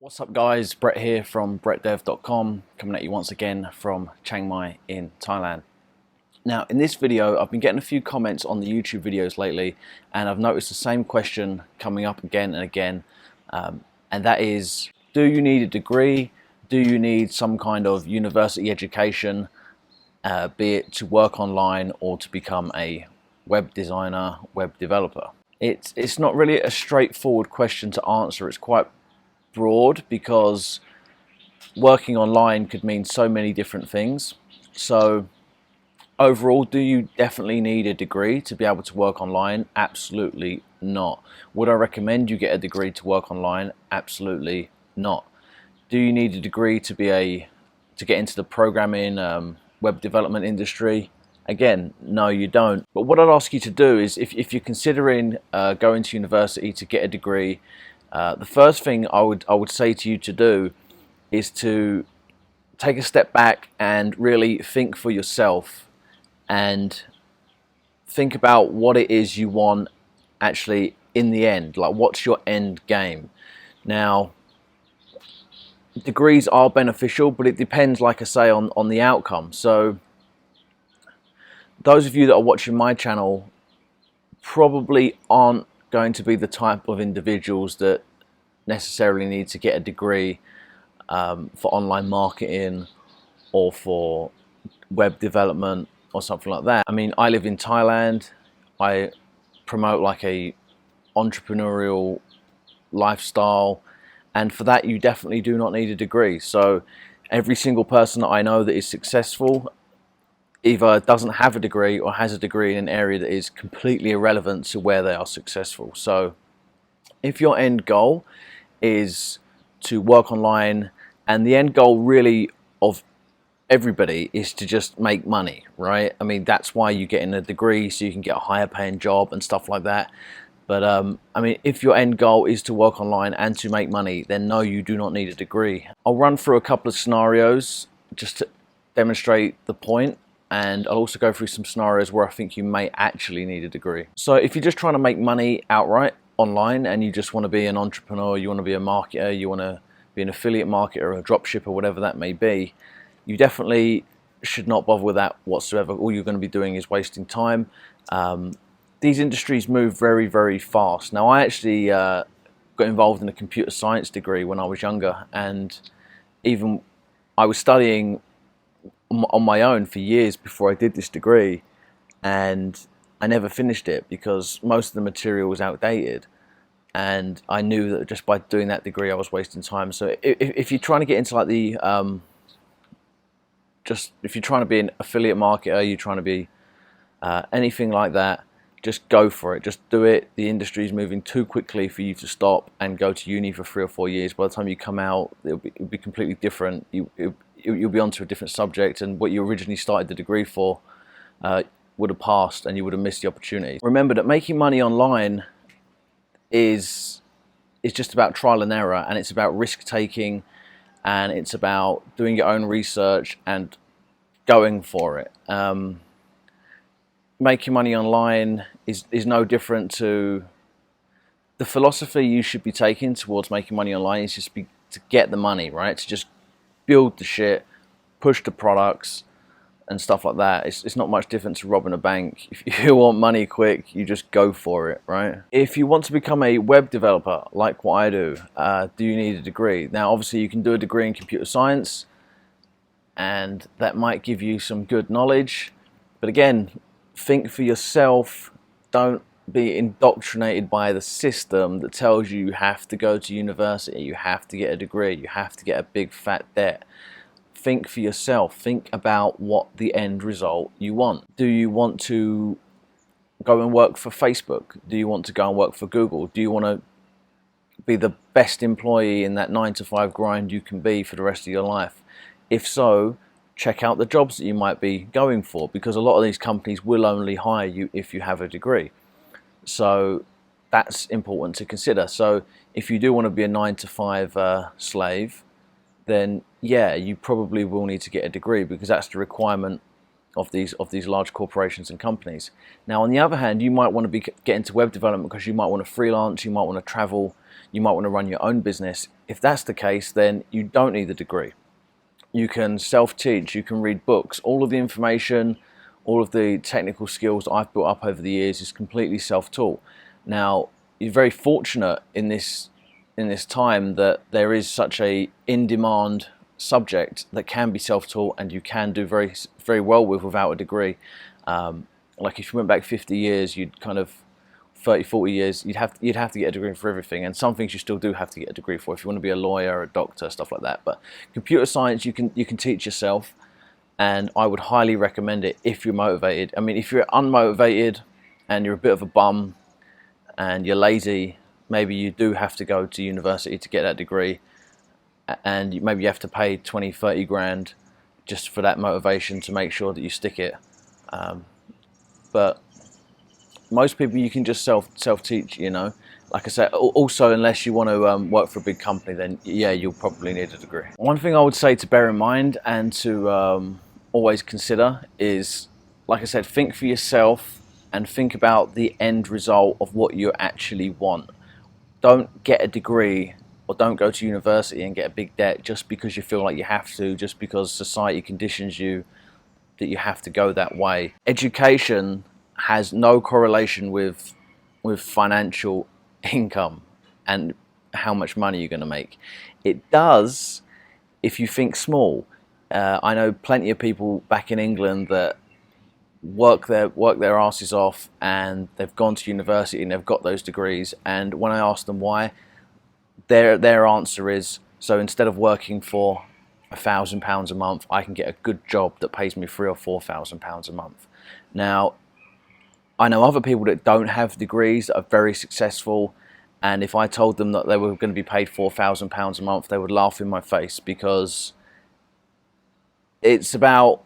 What's up guys, Brett here from brettdev.com, coming at you once again from Chiang Mai in Thailand. Now in this video I've been getting a few comments on the YouTube videos lately, and I've noticed the same question coming up again and again, and that is, do you need a degree? Do you need some kind of university education, be it to work online or to become a web designer, web developer? It's not really a straightforward question to answer. It's quite broad because working online could mean so many different things. So overall, do you definitely need a degree to be able to work online? Absolutely not. Would I recommend you get a degree to work online? Absolutely not. Do you need a degree to get into the programming, web development industry? Again, no, you don't. But what I'd ask you to do is, if you're considering going to university to get a degree, the first thing I would say to you to do is to take a step back and really think for yourself and think about what it is you want actually in the end. Like, what's your end game? Now, degrees are beneficial, but it depends, like I say, on the outcome. So those of you that are watching my channel probably aren't going to be the type of individuals that necessarily need to get a degree for online marketing or for web development or something like that. I mean, I live in Thailand. I promote like a entrepreneurial lifestyle, and for that you definitely do not need a degree. So every single person that I know that is successful either doesn't have a degree or has a degree in an area that is completely irrelevant to where they are successful. So if your end goal is to work online, and the end goal really of everybody is to just make money, right? I mean, that's why you get in a degree, so you can get a higher paying job and stuff like that. But I mean, if your end goal is to work online and to make money, then no, you do not need a degree. I'll run through a couple of scenarios just to demonstrate the point, and I'll also go through some scenarios where I think you may actually need a degree. So if you're just trying to make money outright online and you just want to be an entrepreneur, you want to be a marketer, you want to be an affiliate marketer, a dropshipper, whatever that may be, you definitely should not bother with that whatsoever. All you're going to be doing is wasting time. These industries move very, very fast. Now, I actually got involved in a computer science degree when I was younger, and even I was studying on my own for years before I did this degree, and I never finished it because most of the material was outdated, and I knew that just by doing that degree I was wasting time. So if you're trying to get into like the if you're trying to be an affiliate marketer, you're trying to be anything like that, just go for it. Just do it. The industry is moving too quickly for you to stop and go to uni for 3 or 4 years. By the time you come out, it'll be completely different. You'll be onto a different subject, and what you originally started the degree for would have passed, and you would have missed the opportunity. Remember that making money online is just about trial and error, and it's about risk taking, and it's about doing your own research and going for it. Making money online is no different to the philosophy you should be taking towards making money online. Is just to get the money, right? To just build the shit, push the products and stuff like that. It's not much different to robbing a bank. If you want money quick, you just go for it, right? If you want to become a web developer, like what I do you need a degree? Now, obviously you can do a degree in computer science, and that might give you some good knowledge. But again, think for yourself. Don't be indoctrinated by the system that tells you you have to go to university, you have to get a degree, you have to get a big fat debt. Think for yourself. Think about what the end result you want. Do you want to go and work for Facebook? Do you want to go and work for Google? Do you want to be the best employee in that 9-to-5 grind you can be for the rest of your life? If so, check out the jobs that you might be going for, because a lot of these companies will only hire you if you have a degree. So that's important to consider. So if you do want to be a 9-to-5 slave, then yeah, you probably will need to get a degree, because that's the requirement of these large corporations and companies. Now, on the other hand, you might want to get into web development because you might want to freelance, you might want to travel, you might want to run your own business. If that's the case, then you don't need a degree. You can self-teach, you can read books. All of the information, all of the technical skills I've built up over the years is completely self-taught. Now, you're very fortunate in this time that there is such a in-demand subject that can be self-taught and you can do very well without a degree. Like if you went back 50 years, you'd kind of 30, 40 years, you'd have to get a degree for everything, and some things you still do have to get a degree for if you want to be a lawyer, a doctor, stuff like that. But computer science you can teach yourself, and I would highly recommend it if you're motivated. I mean, if you're unmotivated and you're a bit of a bum and you're lazy, maybe you do have to go to university to get that degree, and maybe you have to pay 20, 30 grand just for that motivation to make sure that you stick it. But most people you can just self-teach, you know. Like I said, also unless you want to work for a big company, then yeah, you'll probably need a degree. One thing I would say to bear in mind and to always consider is, like I said, think for yourself and think about the end result of what you actually want. Don't get a degree or don't go to university and get a big debt just because you feel like you have to, just because society conditions you that you have to go that way. Education has no correlation with financial income and how much money you're going to make. It does if you think small. I know plenty of people back in England that work their asses off and they've gone to university and they've got those degrees, and when I ask them why, their answer is, so instead of working for £1,000 a month, I can get a good job that pays me £3,000 or £4,000 a month. Now, I know other people that don't have degrees that are very successful, and if I told them that they were going to be paid £4,000 a month, they would laugh in my face, because it's about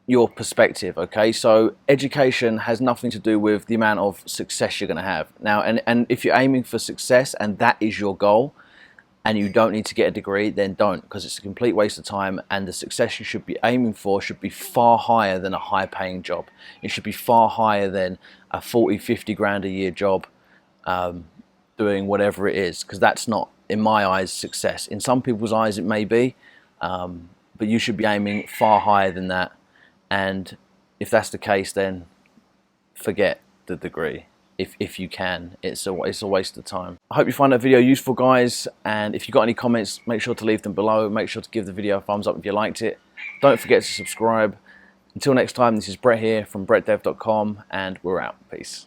your perspective, okay? So education has nothing to do with the amount of success you're going to have. Now, and if you're aiming for success and that is your goal, and you don't need to get a degree, then don't, because it's a complete waste of time, and the success you should be aiming for should be far higher than a high paying job. It should be far higher than a 40, 50 grand a year job doing whatever it is, because that's not, in my eyes, success. In some people's eyes it may be, but you should be aiming far higher than that, and if that's the case, then forget the degree. If you can, it's a waste of time. I hope you find that video useful, guys, and if you've got any comments, make sure to leave them below. Make sure to give the video a thumbs up if you liked it. Don't forget to subscribe. Until next time, this is Brett here from brettdev.com, and we're out. Peace.